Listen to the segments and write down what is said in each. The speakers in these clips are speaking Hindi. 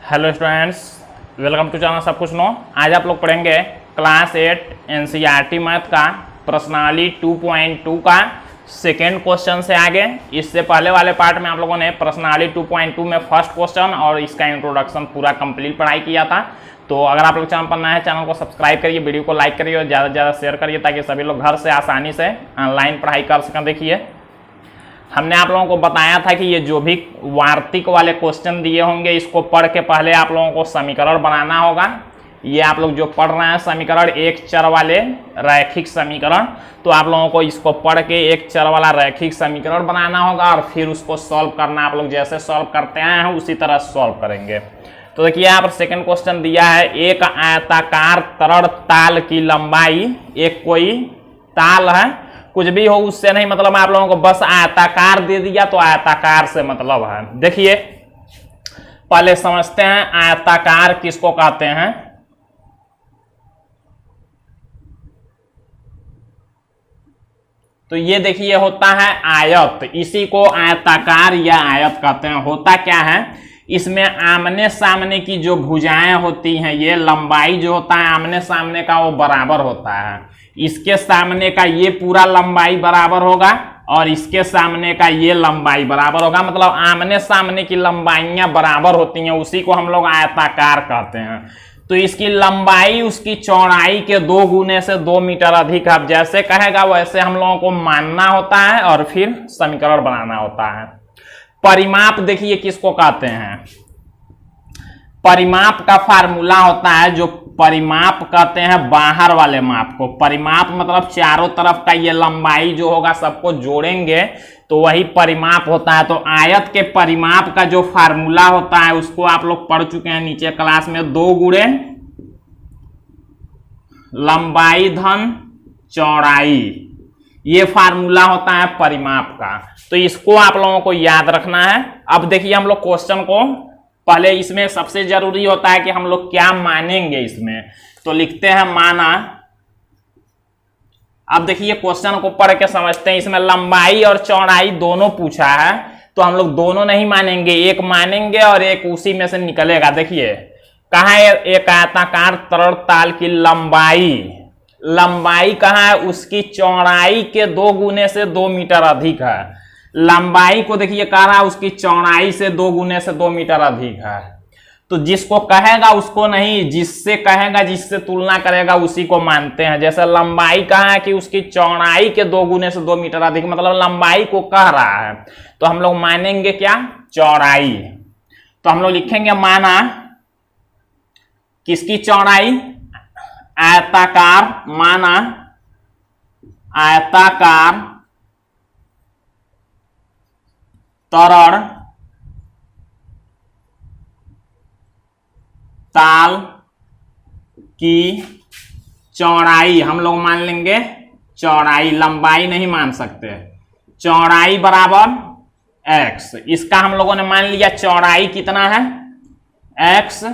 Hello students, welcome to channel सब कुछ नो। आज आप लोग पढ़ेंगे क्लास 8 एनसीईआरटी मैथ का प्रश्नावली 2.2 का सेकेंड क्वेश्चन से आगे। इससे पहले वाले पार्ट में आप लोगों ने प्रश्नावली 2.2 में फर्स्ट क्वेश्चन और इसका इंट्रोडक्शन पूरा कंप्लीट पढ़ाई किया था। तो अगर आप लोग चैनल पर नए हैं, चैनल को सब्सक्राइब करिए, वीडियो को लाइक करिए और ज़्यादा से ज़्यादा शेयर करिए ताकि सभी लोग घर से आसानी से ऑनलाइन पढ़ाई कर सकें। देखिए, हमने आप लोगों को बताया था कि ये जो भी वार्तिक वाले क्वेश्चन दिए होंगे इसको पढ़ के पहले आप लोगों को समीकरण बनाना होगा। ये आप लोग जो पढ़ रहे हैं समीकरण एक चर वाले रैखिक समीकरण, तो आप लोगों को इसको पढ़ के एक चर वाला रैखिक समीकरण बनाना होगा और फिर उसको सॉल्व करना। आप लोग जैसे सॉल्व करते हैं उसी तरह सॉल्व करेंगे। तो देखिए, यहाँ पर सेकेंड क्वेश्चन दिया है, एक आयताकार तरल ताल की लंबाई, एक कोई ताल है, कुछ भी हो उससे नहीं मतलब, आप लोगों को बस आयताकार दे दिया तो आयताकार से मतलब है। देखिए, पहले समझते हैं आयताकार किसको कहते हैं। तो ये देखिए होता है आयत, इसी को आयताकार या आयत कहते हैं। होता क्या है, इसमें आमने सामने की जो भुजाएं होती हैं, ये लंबाई जो होता है आमने सामने का वो बराबर होता है। इसके सामने का ये पूरा लंबाई बराबर होगा और इसके सामने का ये लंबाई बराबर होगा, मतलब आमने सामने की लंबाइयां बराबर होती हैं, उसी को हम लोग आयताकार कहते हैं। तो इसकी लंबाई उसकी चौड़ाई के 2 गुने से 2 मीटर अधिक है। अब जैसे कहेगा वैसे हम लोगों को मानना होता है और फिर समीकरण बनाना होता है। परिमाप देखिए किसको कहते हैं। परिमाप का फार्मूला होता है, जो परिमाप कहते हैं बाहर वाले माप को। परिमाप मतलब चारों तरफ का ये लंबाई जो होगा सबको जोड़ेंगे तो वही परिमाप होता है। तो आयत के परिमाप का जो फार्मूला होता है उसको आप लोग पढ़ चुके हैं नीचे क्लास में, 2 गुणे लंबाई धन चौड़ाई, ये फार्मूला होता है परिमाप का। तो इसको आप लोगों को याद रखना है। अब देखिए, हम लोग क्वेश्चन को पहले, इसमें सबसे जरूरी होता है कि हम लोग क्या मानेंगे इसमें। तो लिखते हैं माना। अब देखिए, क्वेश्चन को पढ़ के समझते हैं। इसमें लंबाई और चौड़ाई दोनों पूछा है, तो हम लोग दोनों नहीं मानेंगे, एक मानेंगे और एक उसी में से निकलेगा। देखिए, कहाँ है, एक आयताकार तरल ताल की लंबाई, लंबाई कहाँ है, उसकी चौड़ाई के 2 गुने से 2 मीटर अधिक है। लंबाई को देखिए कह रहा है उसकी चौड़ाई से 2 गुने से 2 मीटर अधिक है। तो जिसको कहेगा उसको नहीं, जिससे कहेगा, जिससे तुलना करेगा उसी को मानते हैं। जैसे लंबाई कहा है कि उसकी चौड़ाई के 2 गुने से 2 मीटर अधिक, मतलब लंबाई को कह रहा है, तो हम लोग मानेंगे क्या, चौड़ाई। तो हम लोग लिखेंगे माना किसकी चौड़ाई, आयताकार, माना आयताकार तरल ताल की चौड़ाई, हम लोग मान लेंगे चौड़ाई, लंबाई नहीं मान सकते। चौड़ाई बराबर x, इसका हम लोगों ने मान लिया चौड़ाई कितना है, x।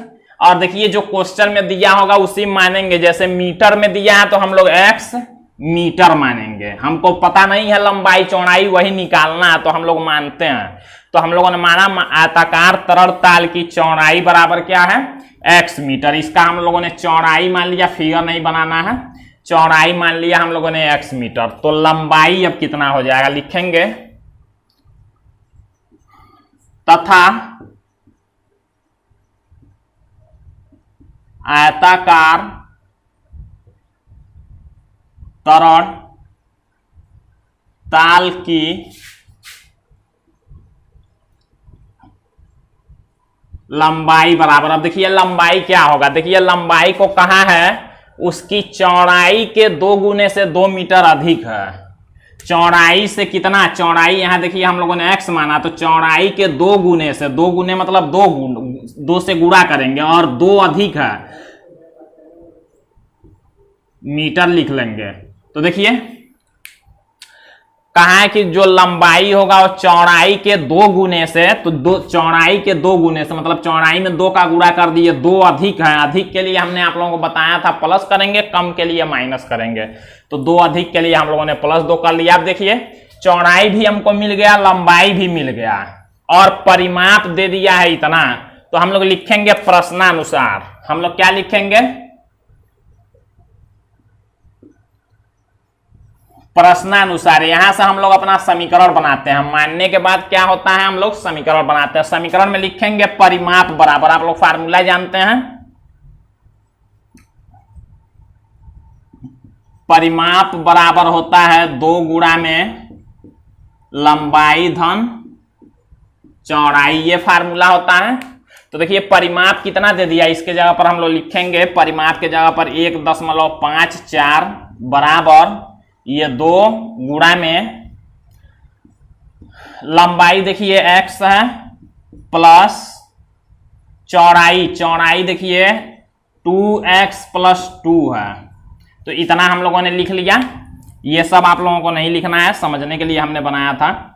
और देखिए, जो क्वेश्चन में दिया होगा उसी मानेंगे। जैसे मीटर में दिया है तो हम लोग x मीटर मानेंगे। हमको पता नहीं है लंबाई चौड़ाई, वही निकालना है, तो हम लोग मानते हैं। तो हम लोगों ने माना आयताकार तरल ताल की चौड़ाई बराबर क्या है, x मीटर। इसका हम लोगों ने चौड़ाई मान लिया, फिगर नहीं बनाना है, चौड़ाई मान लिया हम लोगों ने x मीटर। तो लंबाई अब कितना हो जाएगा, लिखेंगे तथा आयताकार तरल ताल की लंबाई बराबर, अब देखिए लंबाई क्या होगा। देखिए, लंबाई को कहा है उसकी चौड़ाई के 2 गुने से 2 मीटर अधिक है। चौड़ाई से कितना, चौड़ाई यहां देखिए हम लोगों ने x माना, तो चौड़ाई के 2 गुने से, 2 गुने मतलब 2 से गुणा करेंगे और 2 अधिक है, मीटर लिख लेंगे। तो देखिए कहा है कि जो लंबाई होगा वो चौड़ाई के 2 गुने से, तो चौड़ाई के 2 गुने से मतलब चौड़ाई में 2 का गुणा कर दिए, 2 अधिक है। अधिक के लिए हमने आप लोगों को बताया था प्लस करेंगे, कम के लिए माइनस करेंगे। तो 2 अधिक के लिए हम लोगों ने +2 कर लिया। आप देखिए चौड़ाई भी हमको मिल गया, लंबाई भी मिल गया और परिमाप दे दिया है इतना, तो हम लोग लिखेंगे प्रश्नानुसार। हम लोग क्या लिखेंगे? प्रश्नानुसार। यहां से हम लोग अपना समीकरण बनाते हैं। मानने के बाद क्या होता है, हम लोग समीकरण बनाते हैं। समीकरण में लिखेंगे परिमाप बराबर, आप लोग फार्मूला जानते हैं, परिमाप बराबर होता है 2 गुणा में लंबाई धन चौड़ाई, ये फार्मूला होता है। तो देखिए परिमाप कितना दे दिया, इसके जगह पर हम लोग लिखेंगे परिमाप के जगह पर 1.54 बराबर ये 2 गुणा में लंबाई देखिए x है प्लस चौड़ाई देखिए 2x + 2 है। तो इतना हम लोगों ने लिख लिया। ये सब आप लोगों को नहीं लिखना है, समझने के लिए हमने बनाया था।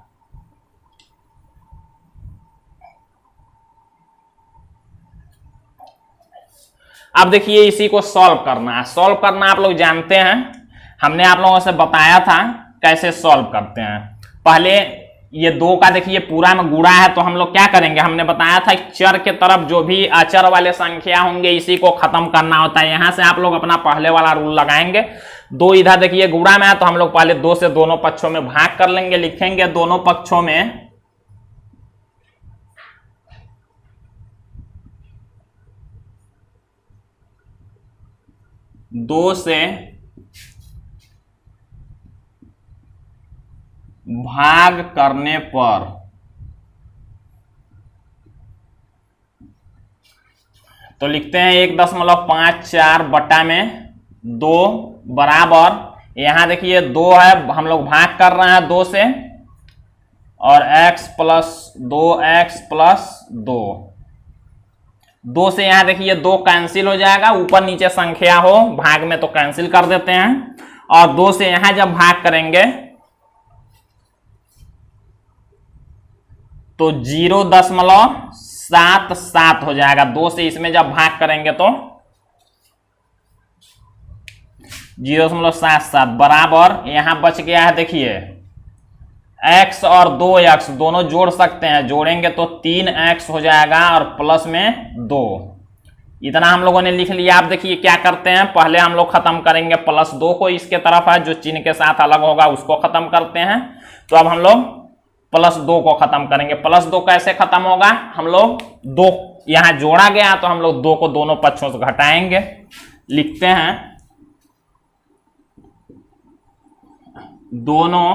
अब देखिए इसी को सॉल्व करना है। सॉल्व करना आप लोग जानते हैं, हमने आप लोगों से बताया था कैसे सॉल्व करते हैं। पहले ये 2 का देखिए पूरा में गुणा है, तो हम लोग क्या करेंगे, हमने बताया था चर के तरफ जो भी अचर वाले संख्या होंगे इसी को खत्म करना होता है। यहां से आप लोग अपना पहले वाला रूल लगाएंगे। 2 इधर देखिए गुणा में है, तो हम लोग पहले 2 से दोनों पक्षों में भाग कर लेंगे। लिखेंगे दोनों पक्षों में 2 से भाग करने पर तो लिखते हैं 1.54 बटा में 2 बराबर, यहां देखिए 2 है, हम लोग भाग कर रहे हैं 2 से, और x + 2x + 2। 2 से यहां देखिए 2 कैंसिल हो जाएगा, ऊपर नीचे संख्या हो भाग में तो कैंसिल कर देते हैं। और 2 से यहां जब भाग करेंगे तो 0.77 हो जाएगा। 2 से इसमें जब भाग करेंगे तो 0.77 बराबर, यहां बच गया है देखिए x और 2x दोनों जोड़ सकते हैं, जोड़ेंगे तो 3x हो जाएगा और प्लस में 2। इतना हम लोगों ने लिख लिया। आप देखिए क्या करते हैं, पहले हम लोग खत्म करेंगे +2 को, इसके तरफ है जो चिन्ह के साथ अलग होगा उसको खत्म करते हैं। तो अब हम लोग +2 को खत्म करेंगे। +2 कैसे खत्म होगा, हम लोग 2 यहां जोड़ा गया तो हम लोग 2 को दोनों पक्षों से घटाएंगे। लिखते हैं दोनों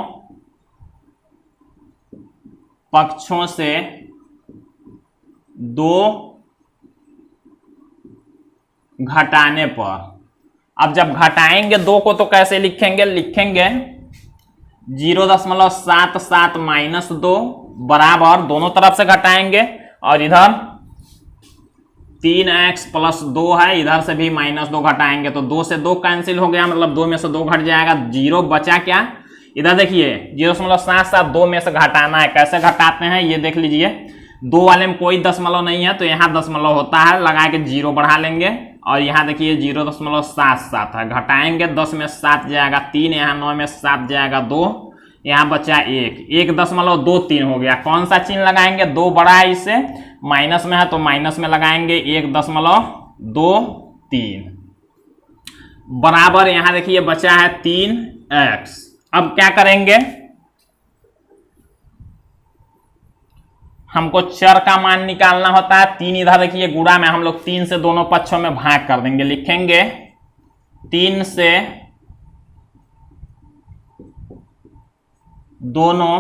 पक्षों से 2 घटाने पर। अब जब घटाएंगे 2 को तो कैसे लिखेंगे, लिखेंगे 0.77 - 2 बराबर, दोनों तरफ से घटाएंगे, और इधर 3x + 2 है, इधर से भी -2 घटाएंगे तो 2 से 2 कैंसिल हो गया, मतलब 2 में से 2 घट जाएगा, 0 बचा क्या, इधर देखिए 0.77 2 में से घटाना है। कैसे घटाते हैं ये देख लीजिए। 2 वाले में कोई दशमलव नहीं है तो यहाँ दशमलव होता है, लगा के 0 बढ़ा लेंगे, और यहाँ देखिए 0.77 है, घटाएंगे 10 में 7 जाएगा 3, यहाँ 9 में 7 जाएगा 2, यहाँ बचा 1, 1.23 हो गया। कौन सा चिन्ह लगाएंगे, 2 बड़ा है इससे, माइनस में है तो माइनस में लगाएंगे 1.23 बराबर, यहाँ देखिए बचा है 3x। अब क्या करेंगे, हमको चर का मान निकालना होता है। 3 इधर देखिए गुणा में, हम लोग 3 से दोनों पक्षों में भाग कर देंगे। लिखेंगे 3 से दोनों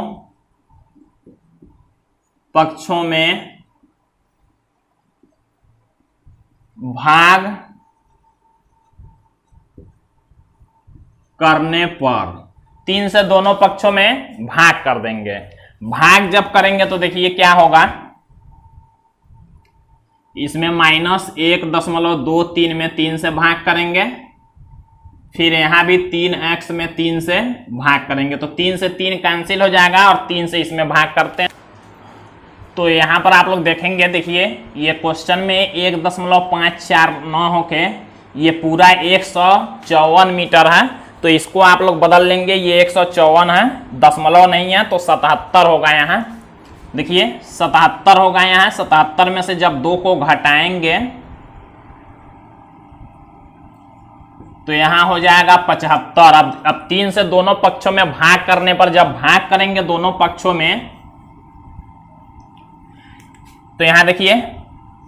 पक्षों में भाग करने पर, 3 से दोनों पक्षों में भाग कर देंगे। भाग जब करेंगे तो देखिए क्या होगा, इसमें -1.23 में 3 से भाग करेंगे, फिर यहां भी 3x में 3 से भाग करेंगे तो 3 से 3 कैंसिल हो जाएगा और 3 से इसमें भाग करते हैं। तो यहां पर आप लोग देखेंगे, देखिए ये क्वेश्चन में 1.549 होके ये पूरा 154 मीटर है, तो इसको आप लोग बदल लेंगे, ये 154 है, दशमलव नहीं है तो 77 होगा यहाँ। देखिए 77 होगा यहाँ, 77 में से जब 2 को घटाएंगे तो यहां हो जाएगा 75। अब 3 से दोनों पक्षों में भाग करने पर, जब भाग करेंगे दोनों पक्षों में, तो यहां देखिए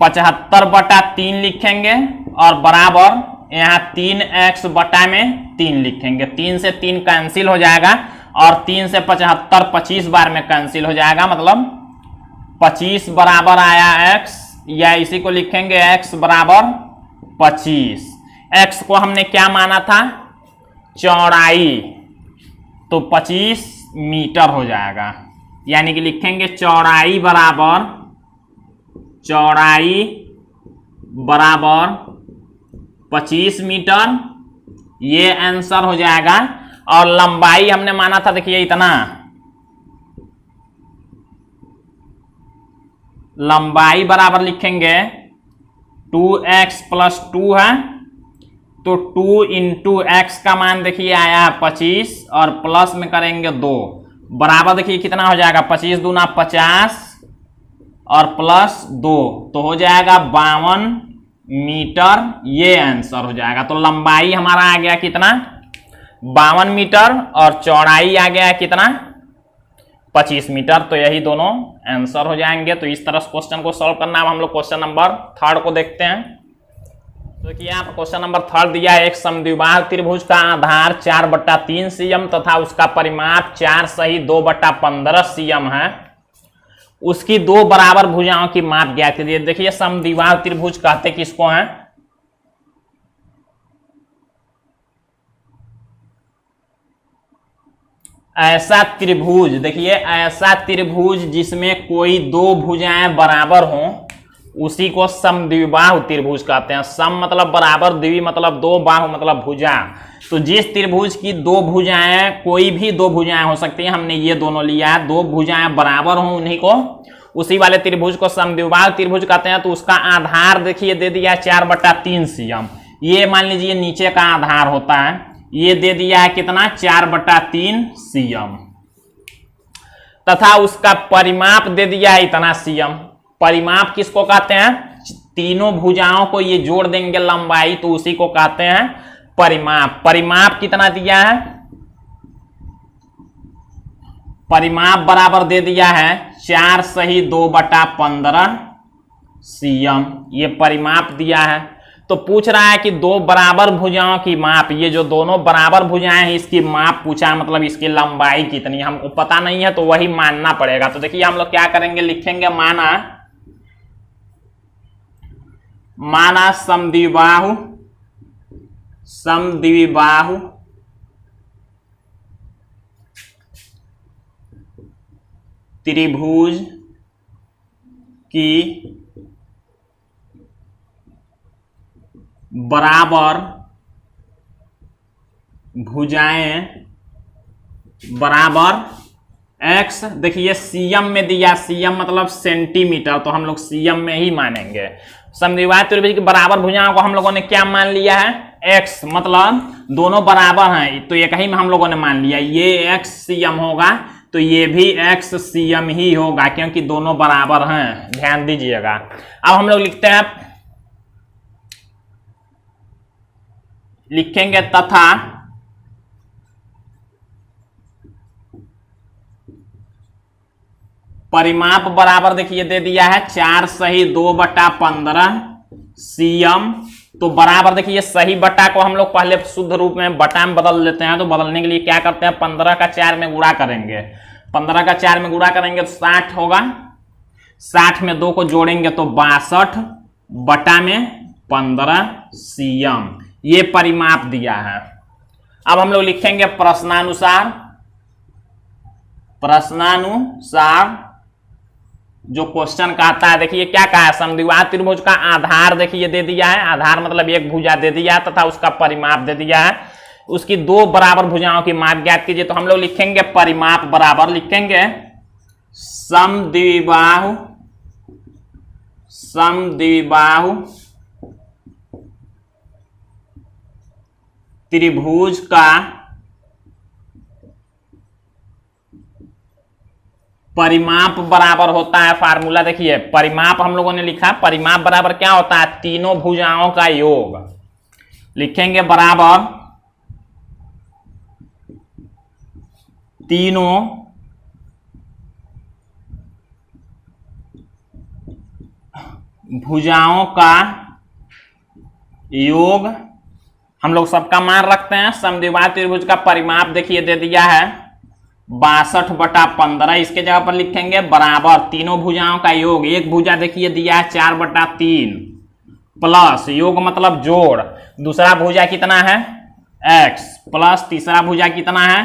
75/3 लिखेंगे और बराबर यहां 3x बटा में 3 लिखेंगे। 3 से 3 कैंसिल हो जाएगा और 3 से 75 25 बार में कैंसिल हो जाएगा, मतलब 25 बराबर आया x, या इसी को लिखेंगे x बराबर 25। x को हमने क्या माना था, चौड़ाई, तो 25 मीटर हो जाएगा। यानी कि लिखेंगे चौड़ाई बराबर 25 मीटर, ये आंसर हो जाएगा। और लंबाई हमने माना था, देखिए इतना, लंबाई बराबर लिखेंगे 2x + 2 है, तो 2 × x का मान देखिए आया 25 और प्लस में करेंगे 2, बराबर देखिए कितना हो जाएगा, 25 दूना 50 और प्लस 2, तो हो जाएगा 52 मीटर, ये आंसर हो जाएगा। तो लंबाई हमारा आ गया कितना, 52 मीटर, और चौड़ाई आ गया कितना, 25 मीटर। तो यही दोनों आंसर हो जाएंगे। तो इस तरह से क्वेश्चन को सॉल्व करना। अब हम लोग क्वेश्चन नंबर 3 को देखते हैं। तो देखिए यहाँ पर क्वेश्चन नंबर 3 दिया है, एक समद्विबाहु त्रिभुज का आधार 4/3 cm तथा उसका परिमाप 4 सही 2/15 cm है, उसकी 2 बराबर भुजाओं की माप ज्ञात कीजिए। देखिए समद्विबाहु त्रिभुज कहते किसको हैं, ऐसा त्रिभुज, देखिए ऐसा त्रिभुज जिसमें कोई 2 भुजाएं बराबर हों, उसी को समद्विबाहु त्रिभुज कहते हैं। सम मतलब बराबर, द्वि मतलब 2, बाहु मतलब भुजा। तो जिस त्रिभुज की 2 भुजाएं, कोई भी 2 भुजाएं हो सकती हैं, हमने ये दोनों लिया है, 2 भुजाएं बराबर हों उन्हीं को, उसी वाले त्रिभुज को समद्विबाहु त्रिभुज कहते हैं। तो उसका आधार देखिए दे दिया 4/3 cm, ये मान लीजिए नीचे का आधार होता है, ये दे दिया है कितना, 4/3 cm, तथा उसका परिमाप दे दिया है इतना cm। परिमाप किसको कहते हैं, तीनों भुजाओं को ये जोड़ देंगे लंबाई, तो उसी को कहते हैं परिमाप। परिमाप कितना दिया है, परिमाप बराबर दे दिया है 4 सही 2/15 cm, ये परिमाप दिया है। तो पूछ रहा है कि 2 बराबर भुजाओं की माप, ये जो दोनों बराबर भुजाएं हैं इसकी माप पूछा, मतलब इसकी लंबाई कितनी, हमको पता नहीं है तो वही मानना पड़ेगा। तो देखिए हम लोग क्या करेंगे, लिखेंगे माना समद्विबाहु त्रिभुज की बराबर भुजाएं बराबर x, देखिए cm में दिया, cm मतलब सेंटीमीटर, तो हम लोग cm में ही मानेंगे। समद्विबाहु त्रिभुज की बराबर भुजाओं को हम लोगों ने क्या मान लिया है, x, मतलब दोनों बराबर हैं, तो एक ही में हम लोगों ने मान लिया, ये x cm होगा तो ये भी x cm ही होगा, क्योंकि दोनों बराबर हैं, ध्यान दीजिएगा। अब हम लोग लिखते हैं, लिखेंगे तथा परिमाप बराबर देखिए दे दिया है 4 सही 2/15 cm, तो बराबर देखिए सही बटा को हम लोग पहले शुद्ध रूप में बटा में बदल लेते हैं। तो बदलने के लिए क्या करते हैं, 15 का 4 में गुणा करेंगे, 15 का 4 में गुणा करेंगे तो 60 होगा, 60 में 2 को जोड़ेंगे तो 62/15 cm, ये परिमाप दिया है। अब हम लोग लिखेंगे प्रश्नानुसार जो क्वेश्चन कहता है, देखिए क्या कहा है, समद्विबाहु त्रिभुज का आधार देखिए दे दिया है, आधार मतलब एक भुजा दे दिया है, तथा उसका परिमाप दे दिया है, उसकी 2 बराबर भुजाओं की माप ज्ञात कीजिए। तो हम लोग लिखेंगे परिमाप बराबर, लिखेंगे समद्विबाहु त्रिभुज का परिमाप बराबर होता है, फार्मूला देखिए, परिमाप हम लोगों ने लिखा, परिमाप बराबर क्या होता है, तीनों भुजाओं का योग। लिखेंगे बराबर तीनों भुजाओं का योग। हम लोग सबका मान रखते हैं। समद्विबाहु त्रिभुज का परिमाप देखिए दे दिया है 62/15। इसके जगह पर लिखेंगे बराबर तीनों भुजाओं का योग। एक भुजा देखिए दिया है 4/3 प्लस योग मतलब जोड़, दूसरा भुजा कितना है x प्लस तीसरा भुजा कितना है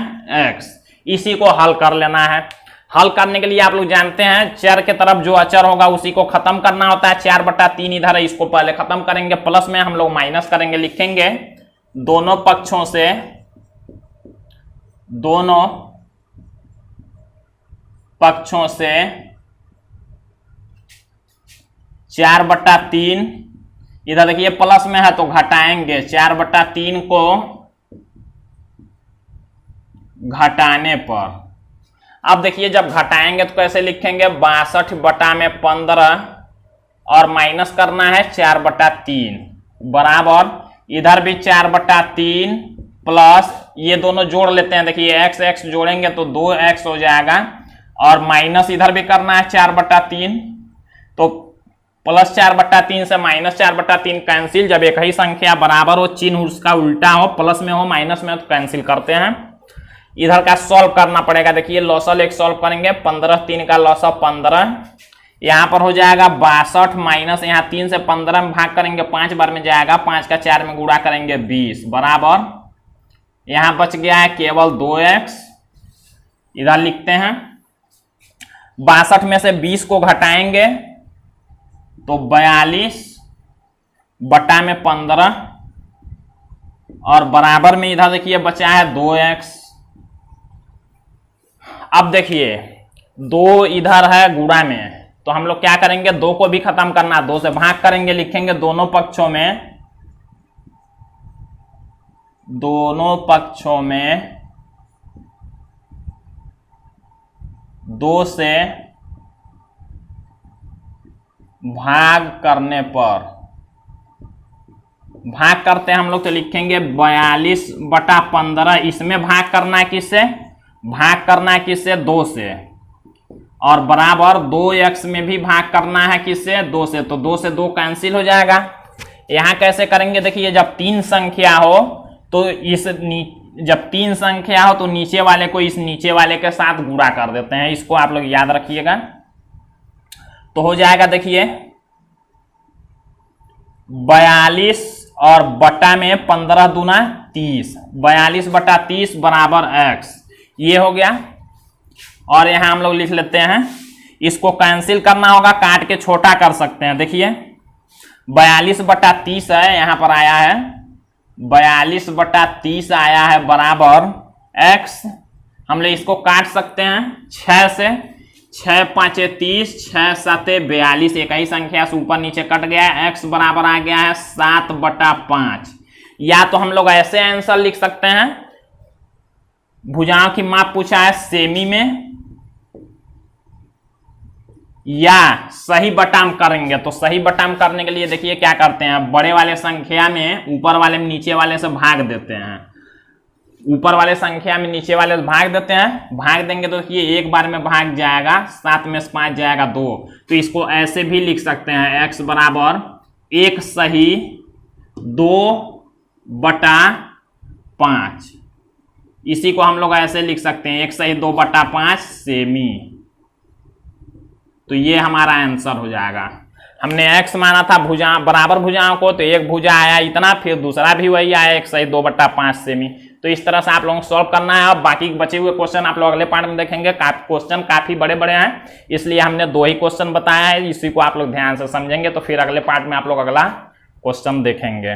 x। इसी को हल कर लेना है। हल करने के लिए आप लोग जानते हैं चर के तरफ जो अचर होगा उसी को खत्म करना होता है। 4/3 इधर है, इसको पहले खत्म करेंगे, प्लस में हम लोग माइनस करेंगे। लिखेंगे दोनों पक्षों से 4/3, इधर देखिए प्लस में है तो घटाएंगे, 4/3 को घटाने पर। अब देखिए जब घटाएंगे तो कैसे लिखेंगे 62/15 और माइनस करना है 4/3 बराबर इधर भी 4/3 प्लस ये दोनों जोड़ लेते हैं। देखिए x x जोड़ेंगे तो 2x हो जाएगा और माइनस इधर भी करना है 4/3, तो प्लस 4/3 से माइनस 4/3 कैंसिल। जब एक ही संख्या बराबर हो, चिन्ह उसका उल्टा हो, प्लस में हो माइनस में हो तो कैंसिल करते हैं। इधर का सॉल्व करना पड़ेगा। देखिए लॉसल एक सॉल्व करेंगे, 15 3 का लॉसल 15, यहाँ पर हो जाएगा 62 माइनस यहाँ 3 से 15 में भाग करेंगे 5 बार में जाएगा, 5 का 4 में गुणा करेंगे 20 बराबर यहाँ बच गया है केवल 2x। इधर लिखते हैं 62 में से 20 को घटाएंगे तो 42/15 और बराबर में इधर देखिए बचा है 2x। अब देखिए 2 इधर है गुणा में, तो हम लोग क्या करेंगे 2 को भी खत्म करना, 2 से भाग करेंगे। लिखेंगे दोनों पक्षों में 2 से भाग करने पर, भाग करते हैं हम लोग तो लिखेंगे 42/15। इसमें भाग करना है किससे, भाग करना है किससे 2 से, और बराबर 2x में भी भाग करना है किससे 2 से, तो 2 से 2 कैंसिल हो जाएगा। यहां कैसे करेंगे देखिए जब 3 संख्या हो तो जब 3 संख्या हो तो नीचे वाले को इस नीचे वाले के साथ गुणा कर देते हैं। इसको आप लोग याद रखिएगा। तो हो जाएगा देखिए 42 और बटा में 15 दूना 30, 42/30 बराबर x, ये हो गया। और यहां हम लोग लिख लेते हैं, इसको कैंसिल करना होगा, काट के छोटा कर सकते हैं। देखिए 42/30 है, यहां पर आया है 42/30 आया है बराबर x। हम लोग इसको काट सकते हैं 6 से, 6 5 30, 6 7 42, एक ही संख्या से ऊपर नीचे कट गया है। x बराबर आ गया है 7/5। या तो हम लोग ऐसे आंसर लिख सकते हैं, भुजाओं की माप पूछा है सेमी में, या सही बटाम करेंगे। तो सही बटाम करने के लिए देखिए क्या करते हैं, बड़े वाले संख्या में ऊपर वाले में नीचे वाले से भाग देते हैं, ऊपर वाले संख्या में नीचे वाले से भाग देते हैं। भाग देंगे तो देखिए एक बार में भाग जाएगा, 7 में से 5 जाएगा 2। तो इसको ऐसे भी लिख सकते हैं, x बराबर 1 सही 2/5। इसी को हम लोग ऐसे लिख सकते हैं, 1 सही 2/5 सेमी। तो ये हमारा आंसर हो जाएगा। हमने x माना था भुजा बराबर भुजाओं को, तो एक भुजा आया इतना, फिर दूसरा भी वही आया 1 सही 2/5 सेमी। तो इस तरह से आप लोगों को सॉल्व करना है। अब बाकी बचे हुए क्वेश्चन आप लोग अगले पार्ट में देखेंगे। क्वेश्चन काफी बड़े बड़े हैं, इसलिए हमने 2 ही क्वेश्चन बताया है। इसी को आप लोग ध्यान से समझेंगे तो फिर अगले पार्ट में आप लोग अगला क्वेश्चन देखेंगे।